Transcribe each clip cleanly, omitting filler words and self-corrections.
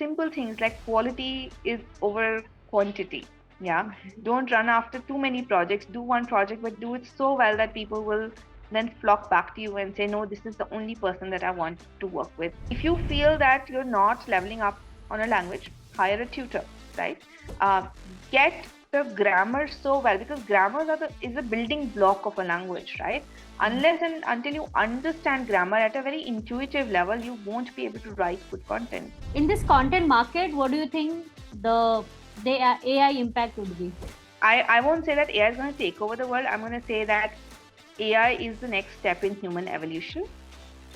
simple things like quality is over quantity. Yeah. Don't run after too many projects. Do one project, but do it so well that people will then flock back to you and say, no, this is the only person that I want to work with. If you feel that you're not leveling up on a language, hire a tutor, right? Get the grammar so well, because grammar is a building block of a language, right? Unless and until you understand grammar at a very intuitive level, you won't be able to write good content. In this content market, what do you think the AI impact would be? I won't say that AI is going to take over the world. I'm going to say that AI is the next step in human evolution.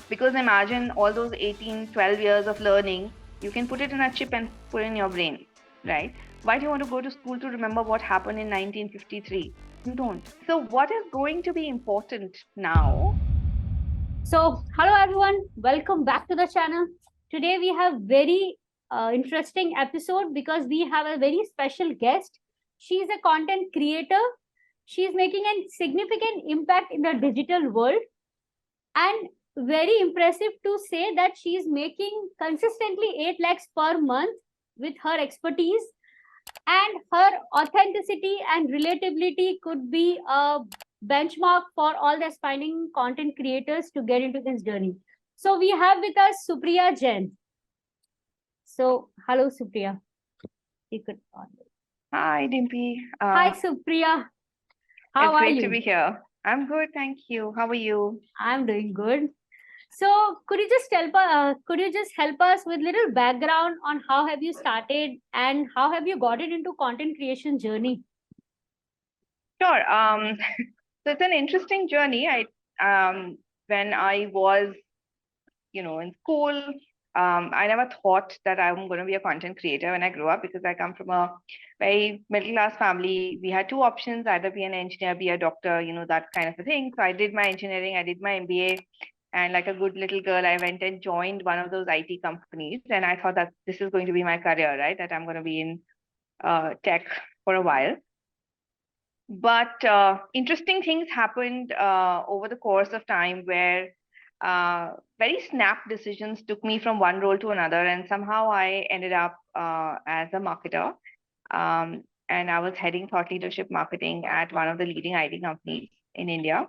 Because imagine all those 18, 12 years of learning, you can put it in a chip and put it in your brain, right? Why do you want to go to school to remember what happened in 1953? You don't. So what is going to be important now? So, hello everyone, welcome back to the channel. Today we have very interesting episode because we have a very special guest. She is a content creator. She is making a significant impact in the digital world, and very impressive to say that she is making consistently 8 lakhs per month with her expertise, and her authenticity and relatability could be a benchmark for all the aspiring content creators to get into this journey. So we have with us Supriya Jain. So hello Supriya. You could Hi, Dimpy. Hi Supriya. How it's are great you? to be here. I'm good, thank you. How are you? I'm doing good. So could you just help us with little background on how have you started and how have you got it into content creation journey? Sure. So it's an interesting journey. When I was, in school, I never thought that I'm going to be a content creator when I grew up, because I come from a very middle class family. We had two options: either be an engineer, be a doctor, that kind of a thing. So I did my engineering, I did my MBA, and like a good little girl, I went and joined one of those IT companies, and I thought that this is going to be my career, right? That I'm going to be in tech for a while. But interesting things happened over the course of time, where very snap decisions took me from one role to another, and somehow I ended up as a marketer. And I was heading thought leadership marketing at one of the leading IT companies in India.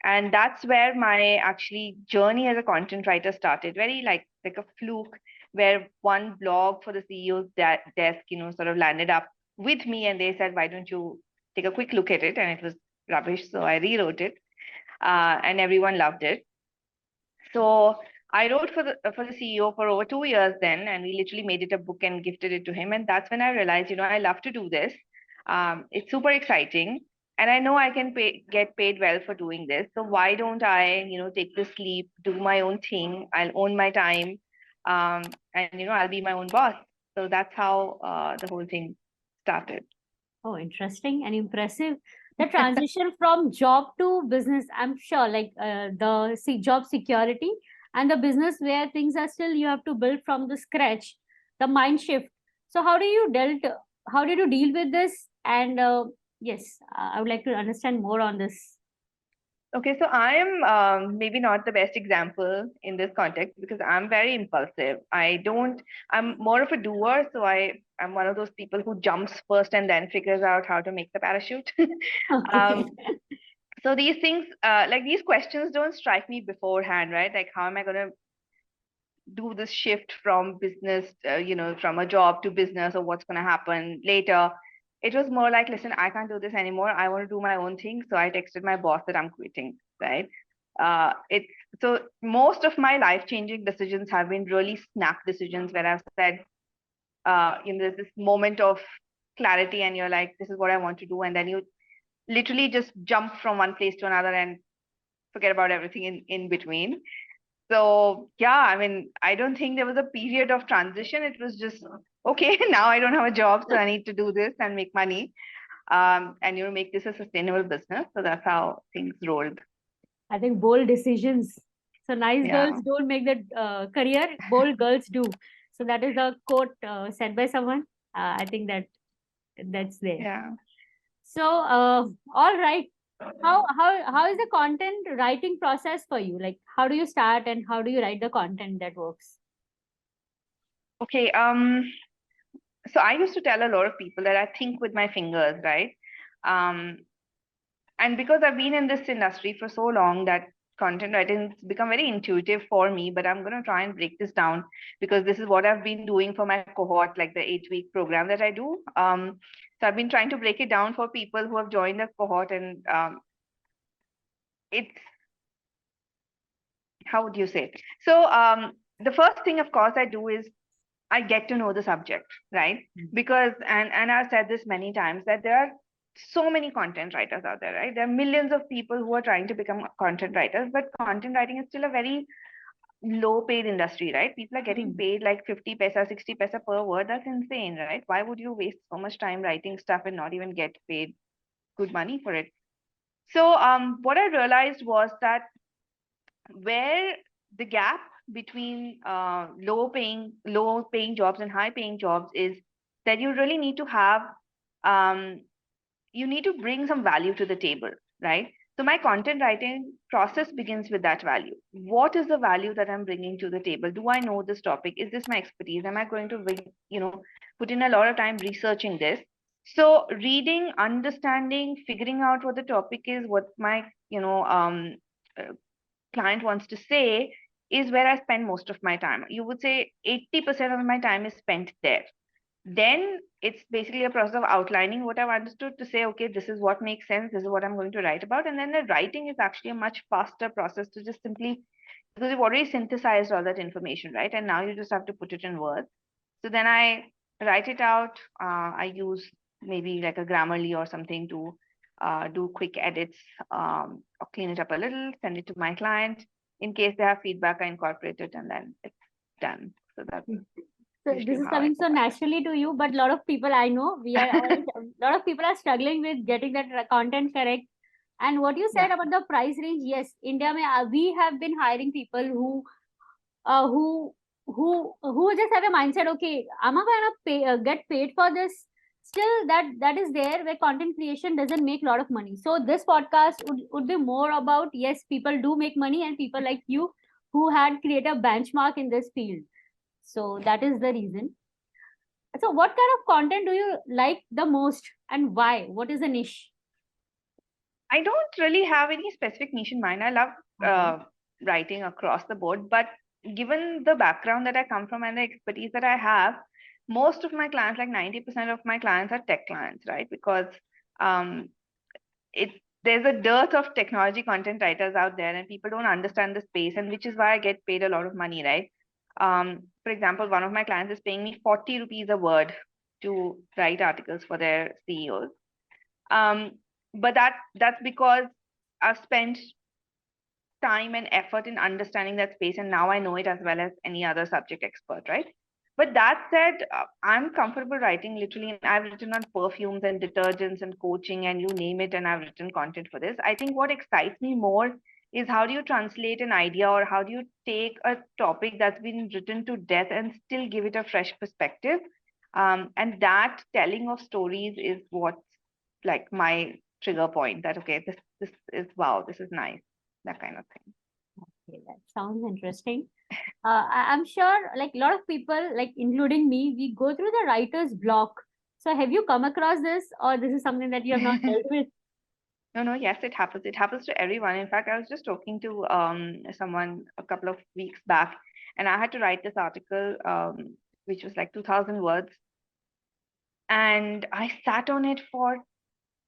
And that's where my actually journey as a content writer started. Very like a fluke, where one blog for the CEO's desk, sort of landed up with me, and they said, "Why don't you take a quick look at it?" And it was rubbish, so I rewrote it, and everyone loved it. So I wrote for the CEO for over 2 years then, and we literally made it a book and gifted it to him. And that's when I realized, I love to do this. It's super exciting, and I know I can get paid well for doing this. So why don't I, take this leap, do my own thing? I'll own my time, and I'll be my own boss. So that's how the whole thing started. Oh, interesting and impressive. The transition from job to business, I'm sure, like the job security and the business where things are still you have to build from the scratch, the mind shift. So how did you deal with this? And yes, I would like to understand more on this. Okay, so I am maybe not the best example in this context, because I'm very impulsive. I'm more of a doer. So I'm one of those people who jumps first and then figures out how to make the parachute. Okay. So these things, like these questions don't strike me beforehand, right? Like, how am I going to do this shift from business, from a job to business, or what's going to happen later? It was more like, listen, I can't do this anymore. I want to do my own thing. So I texted my boss that I'm quitting, right? It's so most of my life-changing decisions have been really snap decisions, where I've said, there's this moment of clarity, and you're like, this is what I want to do, and then you literally just jump from one place to another and forget about everything in between. So yeah, I mean, I don't think there was a period of transition. It was just, okay, now I don't have a job, so I need to do this and make money, and make this a sustainable business. So that's how things rolled. I think bold decisions. So nice Yeah. girls don't make the career, bold girls do. So that is a quote said by someone. I think that's there. Yeah. So all right. How is the content writing process for you? Like how do you start and how do you write the content that works? Okay. So I used to tell a lot of people that I think with my fingers, right? Um, and because I've been in this industry for so long that content writing has become very intuitive for me, but I'm going to try and break this down because this is what I've been doing for my cohort, like the 8-week program that I do. So I've been trying to break it down for people who have joined the cohort, and it's how would you say? So the first thing, of course, I do is I get to know the subject, right? Because and I've said this many times that there are so many content writers out there, right? There are millions of people who are trying to become content writers, but content writing is still a very low paid industry, right? People are getting paid like 50 paisa, 60 paisa per word. That's insane, right? Why would you waste so much time writing stuff and not even get paid good money for it? So what I realized was that where the gap between low paying jobs and high paying jobs is that you really need to have um, you need to bring some value to the table, right? So my content writing process begins with that value. What is the value that I'm bringing to the table? Do I know this topic? Is this my expertise? Am I going to put in a lot of time researching this? So reading, understanding, figuring out what the topic is, what my uh, client wants to say is where I spend most of my time. You would say 80% of my time is spent there. Then it's basically a process of outlining what I've understood to say, okay, this is what makes sense, this is what I'm going to write about. And then the writing is actually a much faster process to just simply, because you've already synthesized all that information, right? And now you just have to put it in words. So then I write it out. I use maybe like a Grammarly or something to do quick edits or clean it up a little, send it to my client. In case they have feedback, I incorporate it and then it's done. So that's So this usually is how I coming go so about it. naturally to you, but a lot of people I know, a lot of people are struggling with getting that content correct. And what you Yeah. said about the price range, yes, India, we have been hiring people uh, who who just have a mindset, okay, am I gonna get paid for this? Still, that is there where content creation doesn't make a lot of money. So this podcast would be more about, yes, people do make money, and people like you who had created a benchmark in this field. So that is the reason. So what kind of content do you like the most, and why? What is the niche? I don't really have any specific niche in mind. I love Okay. writing across the board, but given the background that I come from and the expertise that I have, most of my clients, like 90% of my clients, are tech clients, right? Because um, it there's a dearth of technology content writers out there, and people don't understand the space, and which is why I get paid a lot of money, right? For example, one of my clients is paying me 40 rupees a word to write articles for their CEOs. Um, but that's because I've spent time and effort in understanding that space, and now I know it as well as any other subject expert, right? But that said, I'm comfortable writing literally, and I've written on perfumes and detergents and coaching and you name it, and I've written content for this. I think what excites me more is how do you translate an idea, or how do you take a topic that's been written to death and still give it a fresh perspective? And that telling of stories is what's like my trigger point, that okay, this is wow, this is nice, that kind of thing. Okay, that sounds interesting. I'm sure, like a lot of people, like including me, we go through the writer's block. So have you come across this, or this is something that you have not dealt with? No, no, yes, it happens. It happens to everyone. In fact, I was just talking to someone a couple of weeks back, and I had to write this article, which was like 2,000 words, and I sat on it for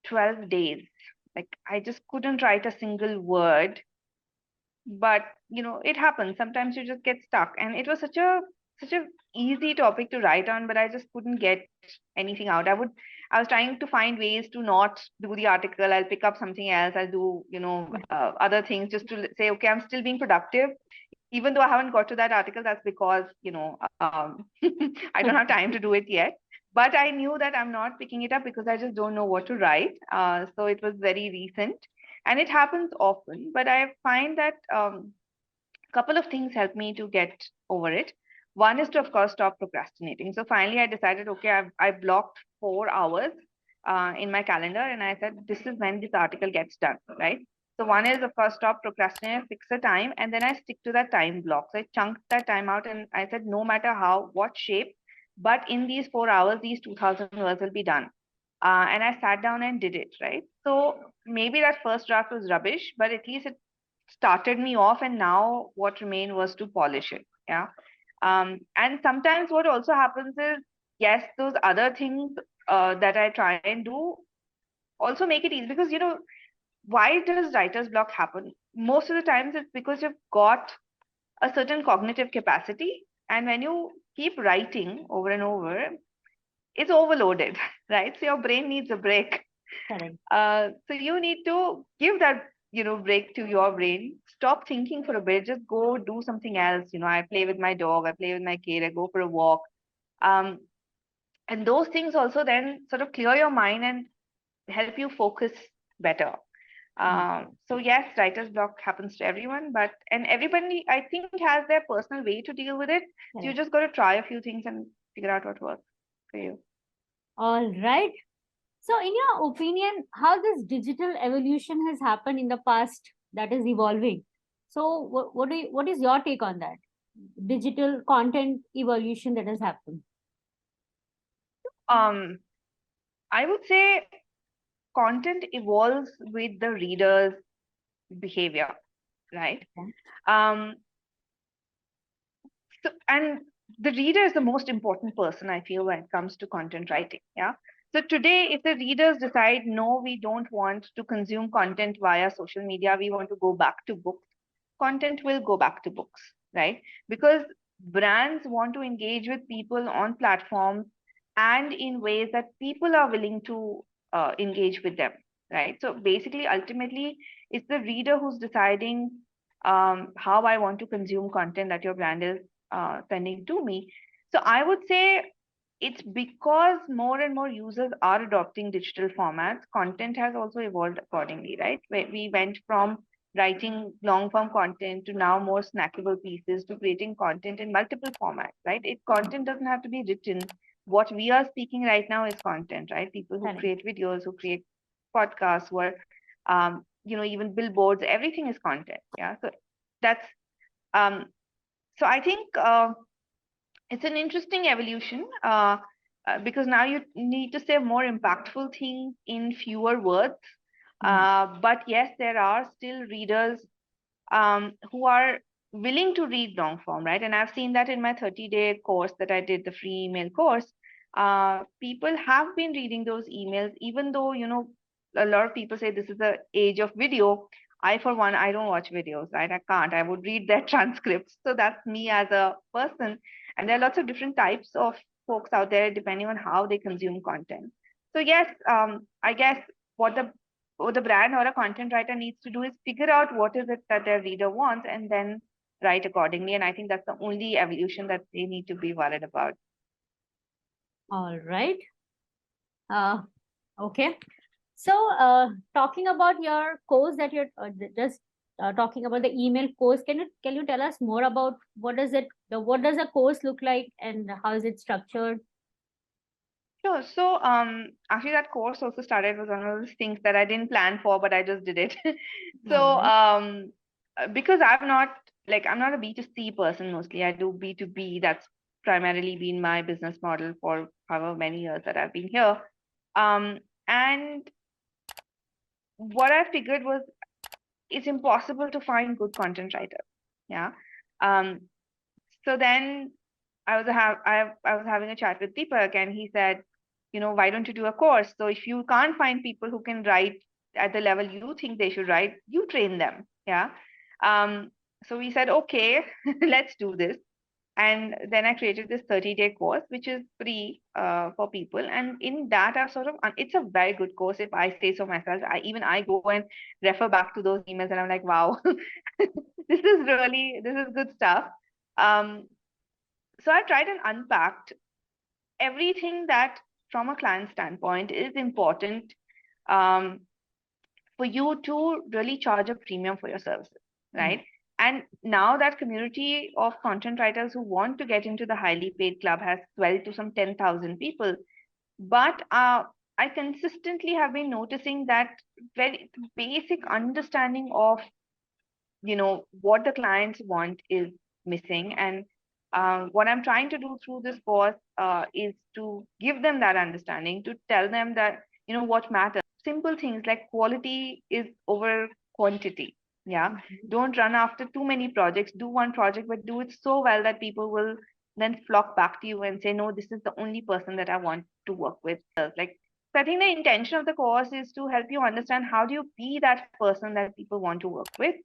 12 days. Like I just couldn't write a single word, but it happens. Sometimes you just get stuck, and it was such a easy topic to write on, but I just couldn't get anything out. I was trying to find ways to not do the article. I'll pick up something else. I'll do other things just to say, okay, I'm still being productive, even though I haven't got to that article. That's because I don't have time to do it yet. But I knew that I'm not picking it up because I just don't know what to write. So it was very recent, and it happens often. But I find that couple of things help me to get over it. One is to, of course, stop procrastinating. So finally, I decided, okay, I blocked 4 hours in my calendar, and I said, this is when this article gets done, right? So one is, of course, stop procrastinating, fix a time, and then I stick to that time block. So I chunked that time out and I said, no matter how, what shape, but in these 4 hours, these 2000 words will be done. And I sat down and did it, right? So maybe that first draft was rubbish, but at least it started me off, and now what remained was to polish it. Yeah. And sometimes what also happens is, yes, those other things that I try and do also make it easy, because why does writer's block happen? Most of the times it's because you've got a certain cognitive capacity, and when you keep writing over and over, it's overloaded, right? So your brain needs a break. Correct. So you need to give that break to your brain. Stop thinking for a bit. Just go do something else. I play with my dog. I play with my kid. I go for a walk. Um, and those things also then sort of clear your mind and help you focus better. So yes, writer's block happens to everyone, and everybody I think has their personal way to deal with it. So you Correct. just got to try a few things and figure out what works for you. All right. So, in your opinion, how this digital evolution has happened in the past that is evolving? So, what is your take on that? Digital content evolution that has happened. Um, I would say content evolves with the reader's behavior, right? Okay. Um, and the reader is the most important person, I feel, when it comes to content writing. Yeah. So today, if the readers decide, no, we don't want to consume content via social media, we want to go back to books, content will go back to books, right? Because brands want to engage with people on platforms and in ways that people are willing to engage with them, right? So basically, ultimately, it's the reader who's deciding how I want to consume content that your brand is sending to me. So I would say it's because more and more users are adopting digital formats. Content has also evolved accordingly, right? We went from writing long form content to now more snackable pieces to creating content in multiple formats, right? Content doesn't have to be written. What we are speaking right now is content, right? People who Correct. create videos, who create podcasts, who are, even billboards, everything is content. Yeah. So that's, um, so I think it's an interesting evolution because now you need to say more impactful things in fewer words. But yes, there are still readers who are willing to read long form, right? And I've seen that in my 30-day course that I did, the free email course. People have been reading those emails, even though, a lot of people say this is the age of video. I, for one, I don't watch videos, right? I can't. I would read their transcripts. So that's me as a person. And there are lots of different types of folks out there, depending on how they consume content. So yes, I guess what the brand or a content writer needs to do is figure out what is it that their reader wants and then write accordingly. And I think that's the only evolution that they need to be worried about. All right. Okay. So, talking about your course that you're just talking about the email course, can you tell us more about what does the course look like and how is it structured? Sure. So actually that course also started was one of those things that I didn't plan for, but I just did it. All So right. because I'm not a B2C person mostly. I do B2B. That's primarily been my business model for however many years that I've been here. And what I figured was it's impossible to find good content writers. Yeah. Um, so then I was having a chat with Deepak, and he said, why don't you do a course? So if you can't find people who can write at the level you think they should write, you train them. Yeah. So we said, okay, let's do this. And then I created this 30-day course, which is free for people. And in that, it's a very good course, if I say so myself. I go and refer back to those emails, and I'm like, wow, this is good stuff. Um, so I tried and unpacked everything that, from a client standpoint, is important um, for you to really charge a premium for your services, right? And now that community of content writers who want to get into the highly paid club has swelled to some 10,000 people. But I consistently have been noticing that very basic understanding of what the clients want is missing. And what I'm trying to do through this course is to give them that understanding, to tell them that what matters. Simple things like quality is over quantity. Yeah. Don't run after too many projects. Do one project, but do it so well that people will then flock back to you and say, no, this is the only person that I want to work with. Like, so I think the intention of the course is to help you understand how do you be that person that people want to work with.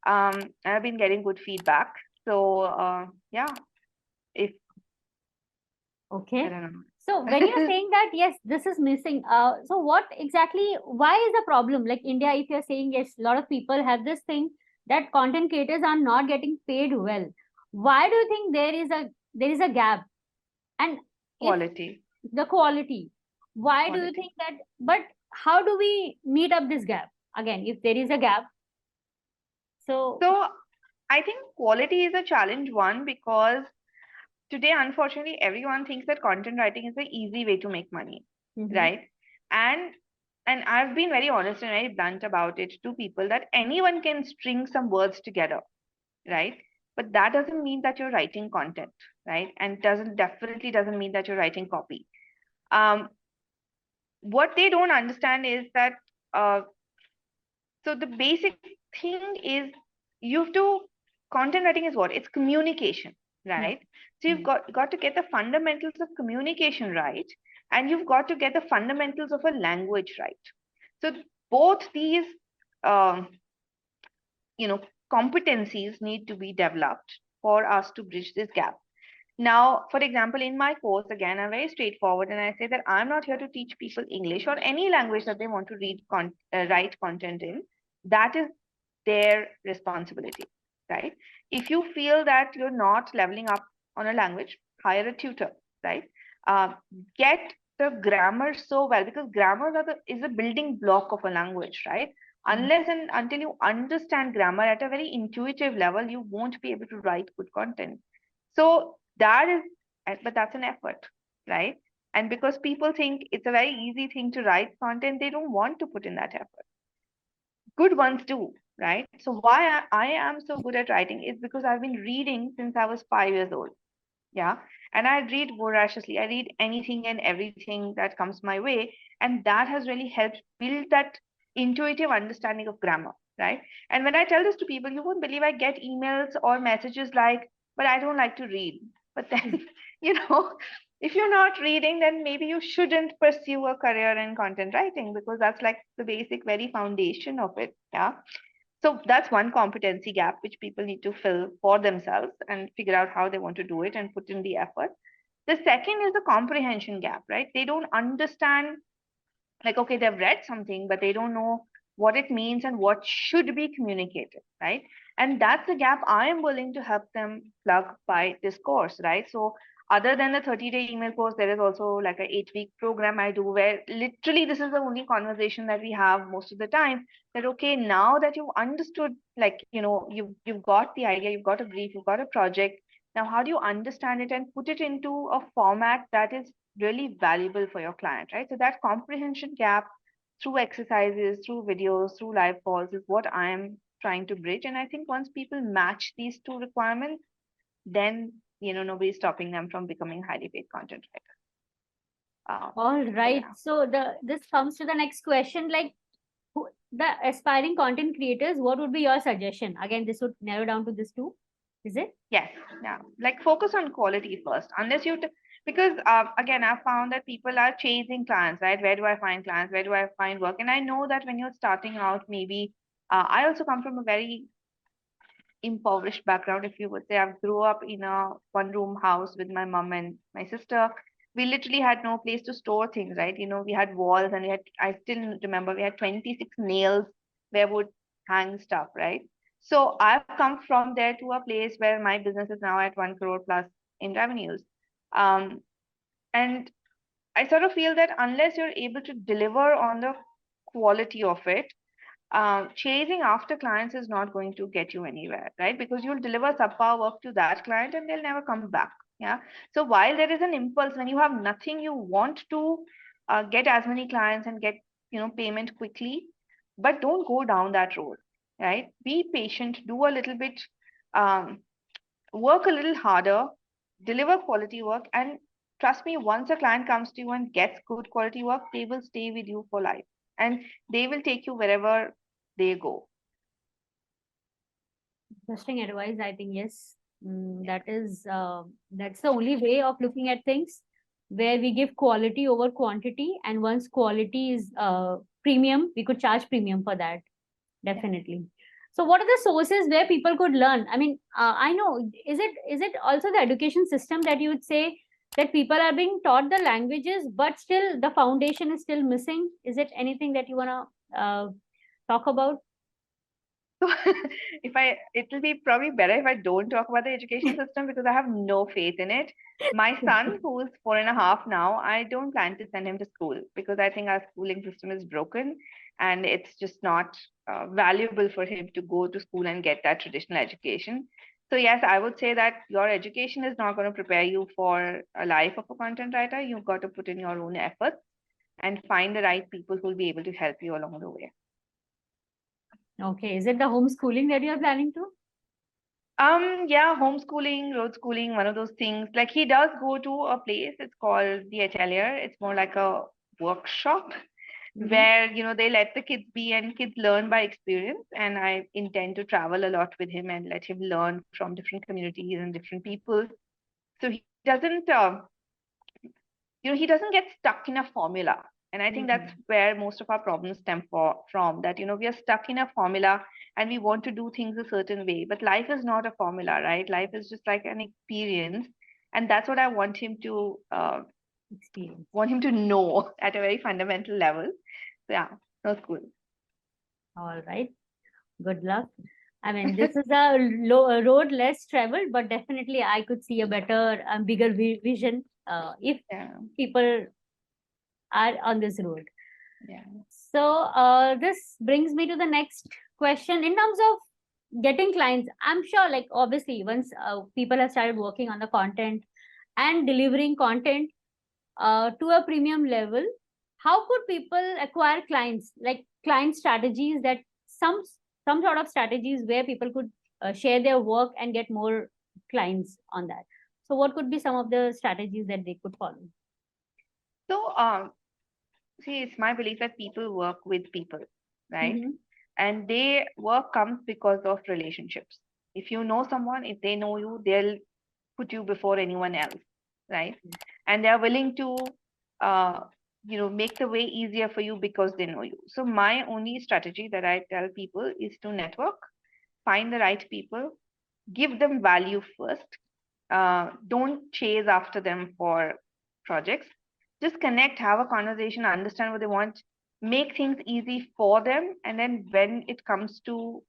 I've been getting good feedback. So yeah, if I Okay. don't know. So when you're saying that, yes, this is missing. So what exactly, why is the problem? Like India, if you're saying yes, a lot of people have this thing that content creators are not getting paid well. Why do you think there is a gap? And if Quality, the quality, why do you quality. think that? But how do we meet up this gap? Again, if there is a gap, so So I think quality is a challenge one because today, unfortunately, everyone thinks that content writing is the easy way to make money, Mhm. right? And and I've been very honest and very blunt about it to people that anyone can string some words together, right? But that doesn't mean that you're writing content, right? And doesn't definitely doesn't mean that you're writing copy. Um, what they don't understand is that uh, so the basic thing is you have to content writing is what? It's communication, Yeah. right? So you've got to get the fundamentals of communication right, and you've got to get the fundamentals of a language right. So both these um, you know competencies need to be developed for us to bridge this gap. Now, for example, in my course, again, I'm very straightforward and I say that I'm not here to teach people English or any language that they want to write content in. That is their responsibility, right? If you feel that you're not leveling up on a language, hire a tutor, right? Uh, get the grammar so well because grammar is a building block of a language, right? Unless and until you understand grammar at a very intuitive level, you won't be able to write good content. So that is, but that's an effort, right? And because people think it's a very easy thing to write content, they don't want to put in that effort. Good ones do, right? So why I am so good at writing is because I've been reading since I was 5 years old. Yeah. And I read voraciously. I read anything and everything that comes my way. And that has really helped build that intuitive understanding of grammar, right? And when I tell this to people, you won't believe I get emails or messages like, but I don't like to read. But then, you know, if you're not reading, then maybe you shouldn't pursue a career in content writing because that's like the basic, very foundation of it. Yeah. So that's one competency gap which people need to fill for themselves and figure out how they want to do it and put in the effort. The second is the comprehension gap, right? They don't understand, like, okay, they've read something, but they don't know what it means and what should be communicated, right? And that's the gap I am willing to help them plug by this course, right? So other than the 30-day email course, there is also like an 8-week program I do where literally this is the only conversation that we have most of the time. That okay, now that you've understood, like, you've got the idea, you've got a brief, you've got a project. Now, how do you understand it and put it into a format that is really valuable for your client, right? So that comprehension gap through exercises, through videos, through live calls is what I am trying to bridge. And I think once people match these two requirements, then nobody's stopping them from becoming highly paid content writer. All So right. yeah. So this comes to the next question. Like the aspiring content creators, what would be your suggestion? Again, this would narrow down to this two. Is it? Yes, yeah. Like focus on quality first, unless because again, I've found that people are chasing clients, right? Where do I find clients? Where do I find work? And I know that when you're starting out, maybe I also come from a very impoverished background, if you would say. I grew up in a one-room house with my mom and my sister. We literally had no place to store things, right? We had walls and I still remember we had 26 nails where would hang stuff, right? So I've come from there to a place where my business is now at 1 crore plus in revenues. Um, and I sort of feel that unless you're able to deliver on the quality of it, chasing after clients is not going to get you anywhere, right? Because you'll deliver subpar work to that client and they'll never come back. Yeah. So while there is an impulse when you have nothing, you want to get as many clients and get payment quickly, but don't go down that road, right? Be patient, do a little bit, um, work a little harder, deliver quality work, and trust me, once a client comes to you and gets good quality work, they will stay with you for life, and they will take you wherever they go. Interesting advice. I think yes, that's the only way of looking at things, where we give quality over quantity, and once quality is premium, we could charge premium for that. Definitely. So, what are the sources where people could learn? I mean, I know, is it also the education system that you would say that people are being taught the languages, but still the foundation is still missing? Is it anything that you wanna talk about? So it will be probably better if I don't talk about the education system because I have no faith in it. My son, who is 4.5 now, I don't plan to send him to school because I think our schooling system is broken and it's just not valuable for him to go to school and get that traditional education. So yes, I would say that your education is not going to prepare you for a life of a content writer. You've got to put in your own efforts and find the right people who will be able to help you along the way. Okay, is it the homeschooling that you are planning to? Yeah, homeschooling, road schooling, one of those things. Like he does go to a place, it's called the Atelier. It's more like a workshop where, they let the kids be and kids learn by experience. And I intend to travel a lot with him and let him learn from different communities and different people. So he doesn't get stuck in a formula. And I think that's where most of our problems stem from that, we are stuck in a formula and we want to do things a certain way. But life is not a formula, right? Life is just like an experience. And that's what I want him to Experience. want him to know at a very fundamental level. So yeah, that's cool. All right. Good luck. I mean, this is a road less traveled, but definitely I could see a better, bigger vision if people are on this road. Yeah. So this brings me to the next question. In terms of getting clients, I'm sure, like obviously, once people have started working on the content and delivering content to a premium level, how could people acquire clients? Like client strategies that some sort of strategies where people could share their work and get more clients on that. So, what could be some of the strategies that they could follow? So see, it's my belief that people work with people, right? And they work comes because of relationships. If you know someone, if they know you, they'll put you before anyone else, right? And they're willing to, uh, make the way easier for you because they know you. So my only strategy that I tell people is to network, find the right people, give them value first. Don't chase after them for projects. Just connect, have a conversation, understand what they want, make things easy for them, and then when it comes to,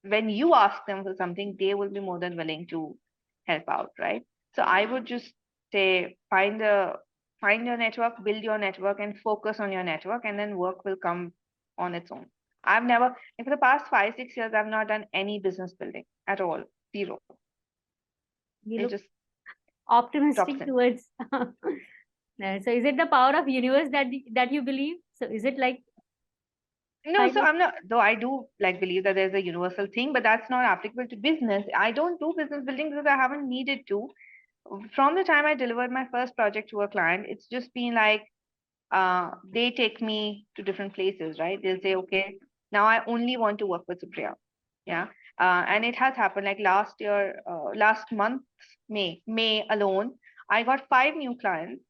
when you ask them for something, they will be more than willing to help out, right? So I would just say find your network, build your network, and focus on your network, and then work will come on its own. I've never, like, for the past 5, 6 years, I've not done any business building at all. Zero. You It look just drops optimistic in. towards. So, is it the power of universe that you believe? So, is it like No, so I'm not, though I do like believe that there's a universal thing, but that's not applicable to business. I don't do business building because I haven't needed to. From the time I delivered my first project to a client, it's just been like they take me to different places, right? They'll say, okay, now I only want to work with Supriya. Yeah. And it has happened like last year, last month, May alone, I got 5 new clients,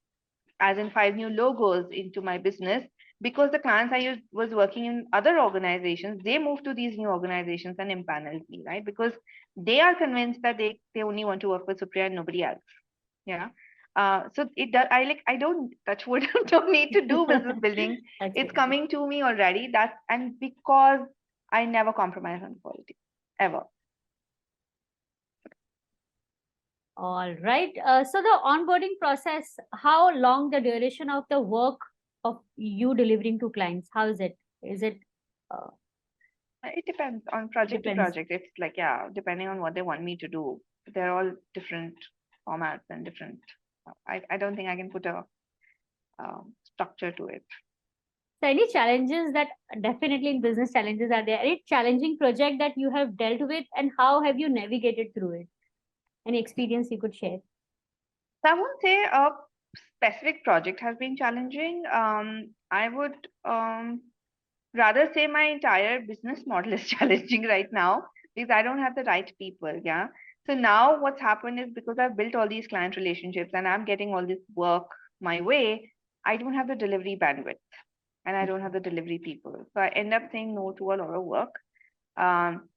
as in 5 new logos into my business because the clients was working in other organizations, they moved to these new organizations and empaneled me, right? Because they are convinced that they only want to work with Supriya and nobody else. Yeah. So it does, I don't touch wood, don't need to do business building. It's coming to me already. And because I never compromise on quality ever. All right. So the onboarding process, how long the duration of the work of you delivering to clients? How is it? Is it? It depends on project to project. It's like, yeah, depending on what they want me to do. They're all different formats and different. I don't think I can put a structure to it. So any challenges that definitely in business challenges are there? Any challenging project that you have dealt with and how have you navigated through it? Any experience you could share? So I won't say a specific project has been challenging. I would rather say my entire business model is challenging right now because I don't have the right people. Yeah. So now what's happened is because I've built all these client relationships and I'm getting all this work my way, I don't have the delivery bandwidth and I don't have the delivery people. So I end up saying no to a lot of work. Um,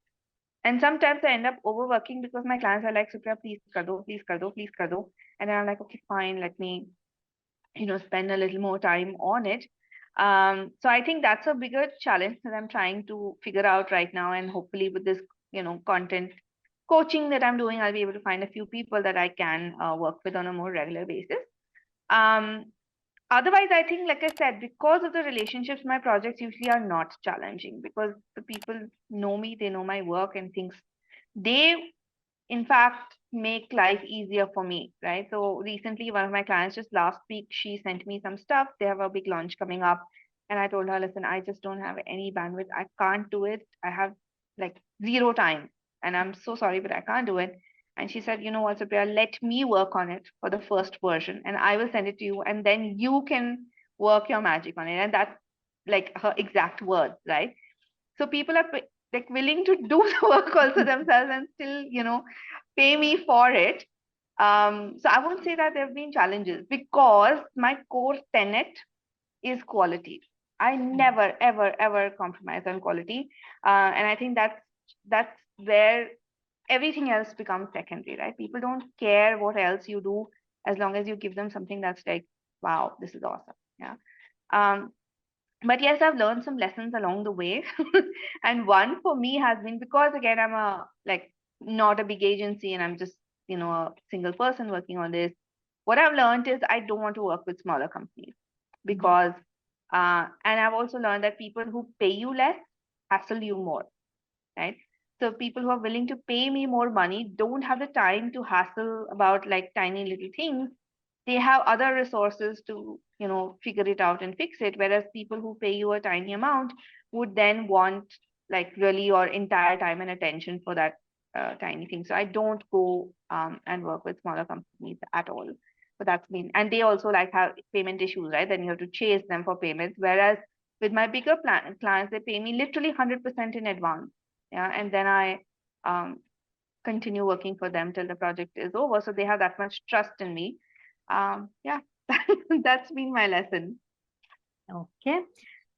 and sometimes I end up overworking because my clients are like, Supriya, please kar do, please kar do, please kar do. And then I'm like, okay, fine, let me, spend a little more time on it. So I think that's a bigger challenge that I'm trying to figure out right now. And hopefully with this, content coaching that I'm doing, I'll be able to find a few people that I can work with on a more regular basis. Um, Otherwise, I think, like I said, because of the relationships, my projects usually are not challenging because the people know me, they know my work and things. They in fact make life easier for me, right? So recently one of my clients, just last week, she sent me some stuff. They have a big launch coming up and I told her, listen, I just don't have any bandwidth, I can't do it, I have like zero time and I'm so sorry but I can't do it. And she said, you know what, Supriya, let me work on it for the first version and I will send it to you and then you can work your magic on it. And that's like her exact words, right? So people are like willing to do the work also themselves and still, pay me for it. So I won't say that there have been challenges because my core tenet is quality. I never, ever, ever compromise on quality, and I think that's where everything else becomes secondary, right? People don't care what else you do as long as you give them something that's like, wow, this is awesome. Yeah. Um, but yes, I've learned some lessons along the way. And one for me has been because again, I'm a like not a big agency and I'm just, a single person working on this. What I've learned is I don't want to work with smaller companies because and I've also learned that people who pay you less hassle you more, right? So people who are willing to pay me more money don't have the time to hassle about like tiny little things. They have other resources to, figure it out and fix it. Whereas people who pay you a tiny amount would then want like really your entire time and attention for that tiny thing. So I don't go and work with smaller companies at all. So that's been, and they also like have payment issues, right? Then you have to chase them for payments. Whereas with my bigger clients, they pay me literally 100% in advance. Yeah. And then I um, continue working for them till the project is over. So they have that much trust in me. Yeah, that's been my lesson. Okay.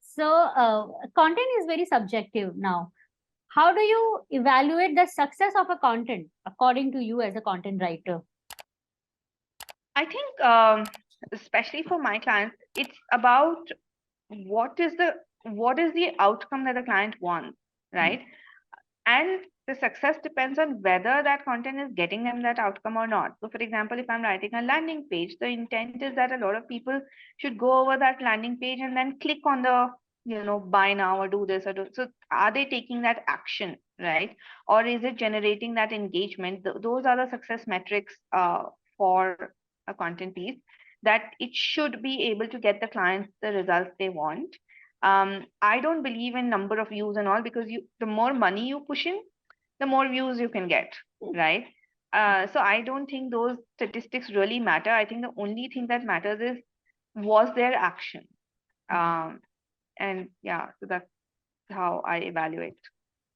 So content is very subjective now. How do you evaluate the success of a content according to you as a content writer? I think, especially for my clients, it's about what is the what is the outcome that the client wants, right? And the success depends on whether that content is getting them that outcome or not. So, for example, if I'm writing a landing page, the intent is that a lot of people should go over that landing page and then click on the, buy now or do this or do. So, are they taking that action, right? Or is it generating that engagement? Those are the success metrics for a content piece that it should be able to get the clients the results they want. I don't believe in number of views and all because the more money you push in, the more views you can get, right? So I don't think those statistics really matter. I think the only thing that matters is was there action, um, and yeah, so that's how I evaluate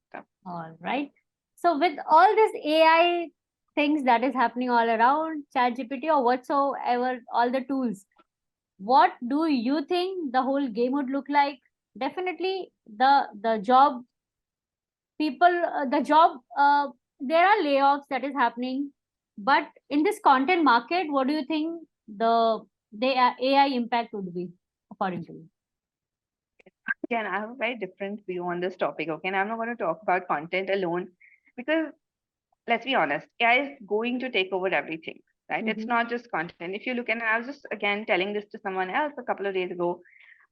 stuff. All right. So with all this AI things that is happening all around, ChatGPT or whatsoever, all the tools, what do you think the whole game would look like? Definitely the job people, the job, there are layoffs that is happening, but in this content market, what do you think the AI impact would be according to you? Again, I have a very different view on this topic. Okay, and I'm not going to talk about content alone because let's be honest, AI is going to take over everything, right? It's Mm-hmm. not just content. If you look, and I was just again telling this to someone else a couple of days ago,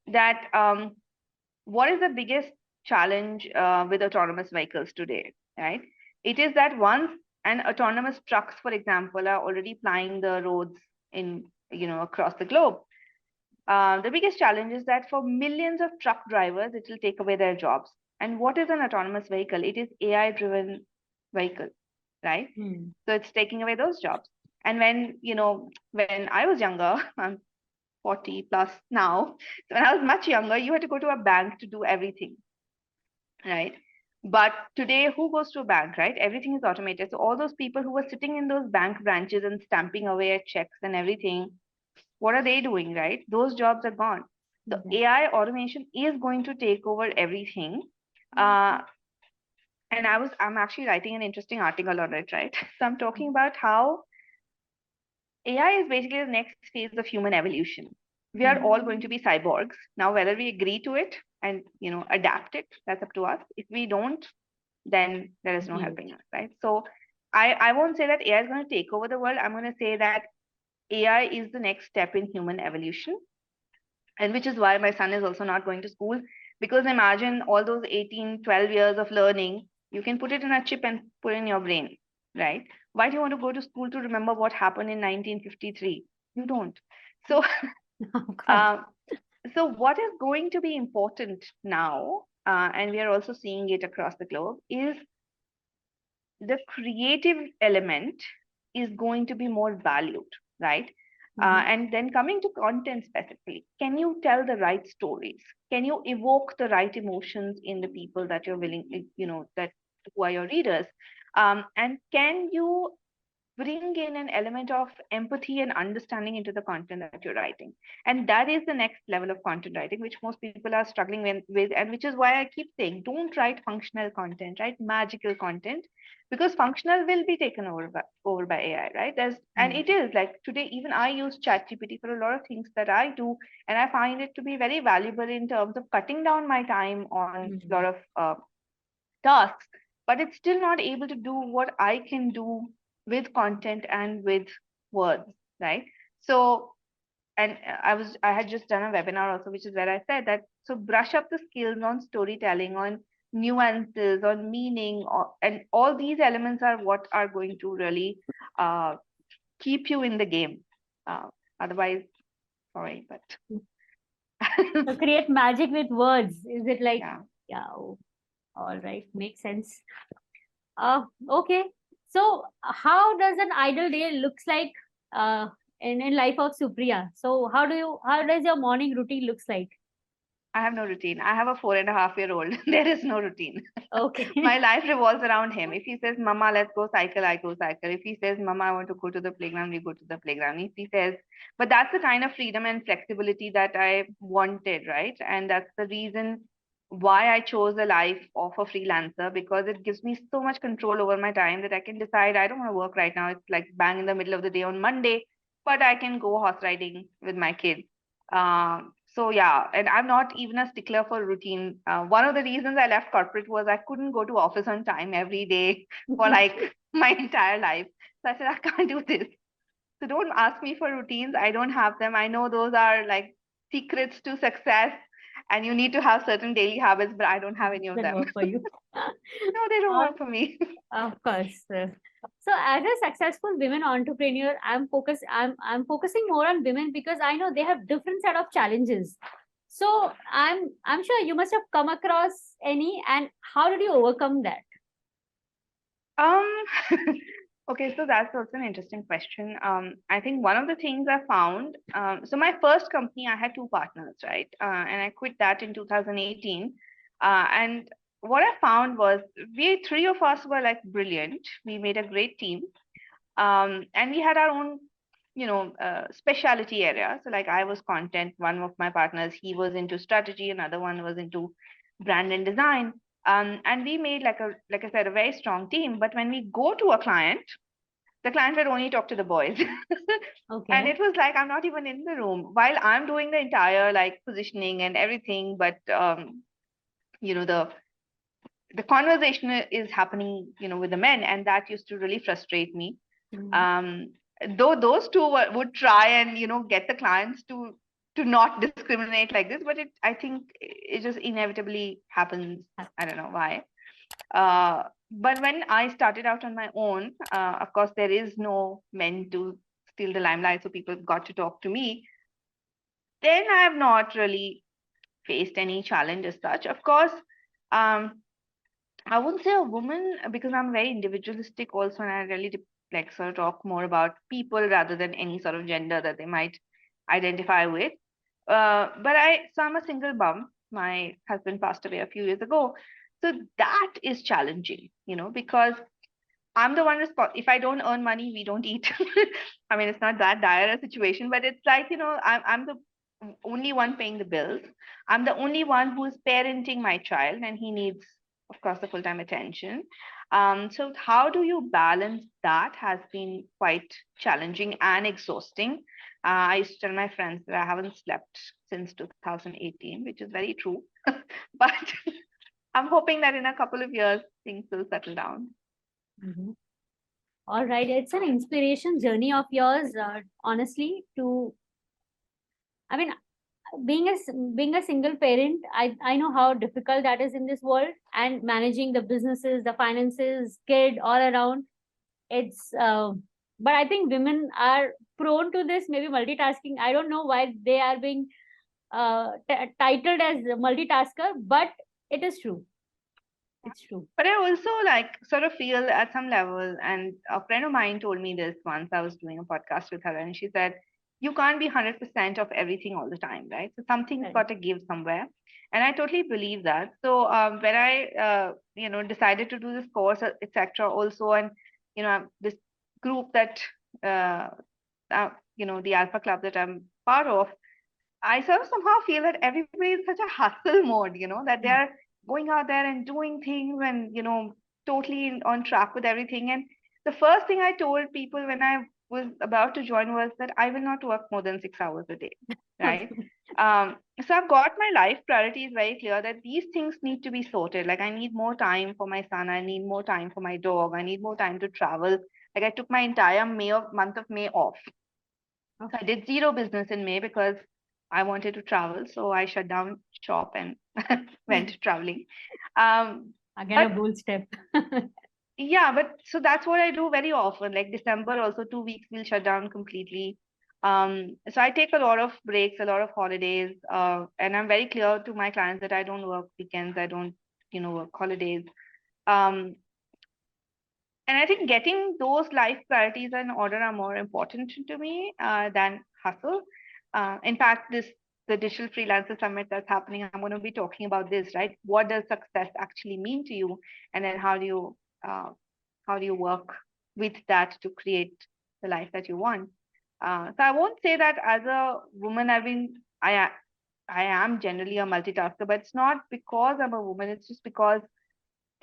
that what is the biggest challenge with autonomous vehicles today, right? It is that once an autonomous trucks, for example, are already plying the roads in, across the globe, The biggest challenge is that for millions of truck drivers, it will take away their jobs. And what is an autonomous vehicle? It is AI-driven vehicle, right? Hmm. So it's taking away those jobs. And when I was younger, I'm 40 plus now. So when I was much younger, you had to go to a bank to do everything, right? But today, who goes to a bank, right? Everything is automated. So all those people who were sitting in those bank branches and stamping away at checks and everything, what are they doing, right? Those jobs are gone. So Okay. AI automation is going to take over everything. Uh, and I'm actually writing an interesting article on it, right? So I'm talking about how AI is basically the next phase of human evolution. We are all going to be cyborgs. Now, whether we agree to it and adapt it, that's up to us. If we don't, then there is no Deal with helping us, right? So I won't say that AI is going to take over the world. I'm going to say that AI is the next step in human evolution, and which is why my son is also not going to school, because imagine all those 18, 12 years of learning, you can put it in a chip and put in your brain, right? Why do you want to go to school to remember what happened in 1953? You don't. So it. Of course. uh, so what is going to be important now, and we are also seeing it across the globe, is the creative element is going to be more valued, right? And then coming to content specifically, can you tell the right stories? Can you evoke the right emotions in the people that you're willing, that who are your readers? And can you bring in an element of empathy and understanding into the content that you're writing? And that is the next level of content writing, which most people are struggling with, and which is why I keep saying, don't write functional content, write magical content, because functional will be taken over by AI, right? And it is like today, even I use ChatGPT for a lot of things that I do, and I find it to be very valuable in terms of cutting down my time on a lot of tasks, but it's still not able to do what I can do with content and with words, right? So, and I had just done a webinar also, which is where I said that, so brush up the skills on storytelling, on nuances, on meaning, and all these elements are what are going to really keep you in the game. Uh, Otherwise, sorry, but So create magic with words. Is it like, yeah. yeah, oh, all right, makes sense. Okay. So how does an ideal day looks like uh in life of Supriya? So how does your morning routine looks like? I have no routine. I have a 4.5-year-old. There is no routine. Okay. My life revolves around him. If he says, Mama, let's go cycle, I go cycle. If he says, Mama, I want to go to the playground, we go to the playground. If he says, but that's the kind of freedom and flexibility that I wanted, right? And that's the reason why I chose the life of a freelancer, because it gives me so much control over my time that I can decide I don't want to work right now. It's like bang in the middle of the day on Monday, but I can go horse riding with my kids. So yeah, and I'm not even a stickler for routine. One of the reasons I left corporate was I couldn't go to office on time every day for like my entire life. So I said, I can't do this. So don't ask me for routines. I don't have them. I know those are like secrets to success, and you need to have certain daily habits, but I don't have any of That them. work for you. No, they don't Uh, work for me. of course. So as a successful women entrepreneur, I'm focusing more on women because I know they have different set of challenges. So I'm sure you must have come across any, and how did you overcome that? Um, okay, so that's also an interesting question. I think one of the things I found, so my first company, I had two partners, right? And I quit that in 2018. And what I found was we three of us were like brilliant. We made a great team. And we had our own, specialty area. So like I was content, one of my partners, he was into strategy, another one was into brand and design. And we made like I said, a very strong team. But when we go to a client, the client would only talk to the boys. And Okay. it was like I'm not even in the room while I'm doing the entire like positioning and everything. But the conversation is happening, with the men, and that used to really frustrate me. Mhm. um, though those two would try and get the clients to not discriminate like this, but I think it just inevitably happens. I don't know why. But when I started out on my own, of course there is no men to steal the limelight, so people got to talk to me. then I have not really faced any challenge as such. Of course, um, I wouldn't say a woman because I'm very individualistic also, and I really like sort of talk more about people rather than any sort of gender that they might identify with. So I'm a single mom. My husband passed away a few years ago, so that is challenging, because I'm the one responsible. If I don't earn money, we don't eat. I mean, it's not that dire a situation, but it's like, I'm the only one paying the bills. I'm the only one who's parenting my child, and he needs, of course, the full-time attention. So how do you balance that has been quite challenging and exhausting. I used to tell my friends that I haven't slept since 2018, which is very true. But I'm hoping that in a couple of years, things will settle down. Mhm. All right, it's an inspiration journey of yours, honestly. I mean, being a single parent, I know how difficult that is in this world, and managing the businesses, the finances, kid all around. It's but I think women are prone to this, maybe multitasking. I don't know why they are being titled as a multitasker, but it is true. It's true. But I also like sort of feel at some level, and a friend of mine told me this once. I was doing a podcast with her, and she said, you can't be 100% of everything all the time, right? So something's Right. got to give somewhere. And I totally believe that. So when I, decided to do this course, etc., also, and, this group that, uh, the Alpha Club that I'm part of, I sort of somehow feel that everybody is such a hustle mode, that they Mm. are going out there and doing things and, totally on track with everything. And the first thing I told people when I was about to join was that I will not work more than 6 hours a day, right? So I've got my life priorities very clear that these things need to be sorted. Like I need more time for my son, I need more time for my dog, I need more time to travel. Like I took my entire month of May off. Oh, So I did zero business in May because I wanted to travel. So I shut down shop and went traveling. again, a But bold step. yeah, but so that's what I do very often. Like December, also 2 weeks we'll shut down completely. So I take a lot of breaks, a lot of holidays, and I'm very clear to my clients that I don't work weekends, I don't, work holidays. Um, and I think getting those life priorities in order are more important to me than hustle. In fact, the digital freelancer summit that's happening, I'm going to be talking about this, right? What does success actually mean to you, and then uh, how do you work with that to create the life that you want? So I won't say that as a woman, I am generally a multitasker, but it's not because I'm a woman. It's just because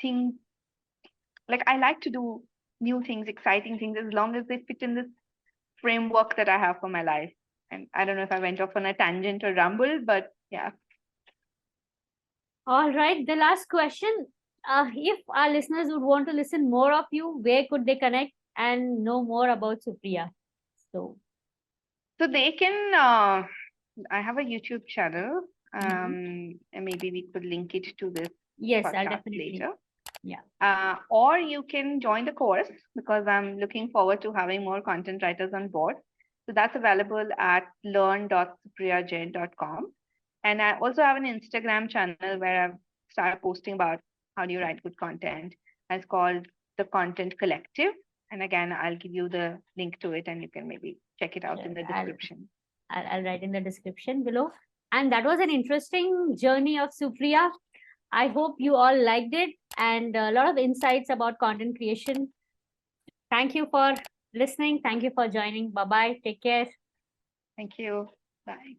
things like I like to do new things, exciting things, as long as they fit in this framework that I have for my life. And I don't know if I went off on a tangent or rumbled, but yeah. All right, the last question. If our listeners would want to listen more of you, where could they connect and know more about Supriya? So, So they can, I have a YouTube channel, mhm. and maybe we could link it to this Yes, I'll podcast definitely. later. Yeah. Or you can join the course because I'm looking forward to having more content writers on board. So that's available at learn.supriyajain.com. And I also have an Instagram channel where I've started posting about how do you write good content. And it's called The Content Collective. And again, I'll give you the link to it and you can maybe check it out Sure. in the description. I'll write in the description below. And that was an interesting journey of Supriya. I hope you all liked it and a lot of insights about content creation. Thank you for listening. Thank you for joining. Bye bye. Take care. Thank you. Bye.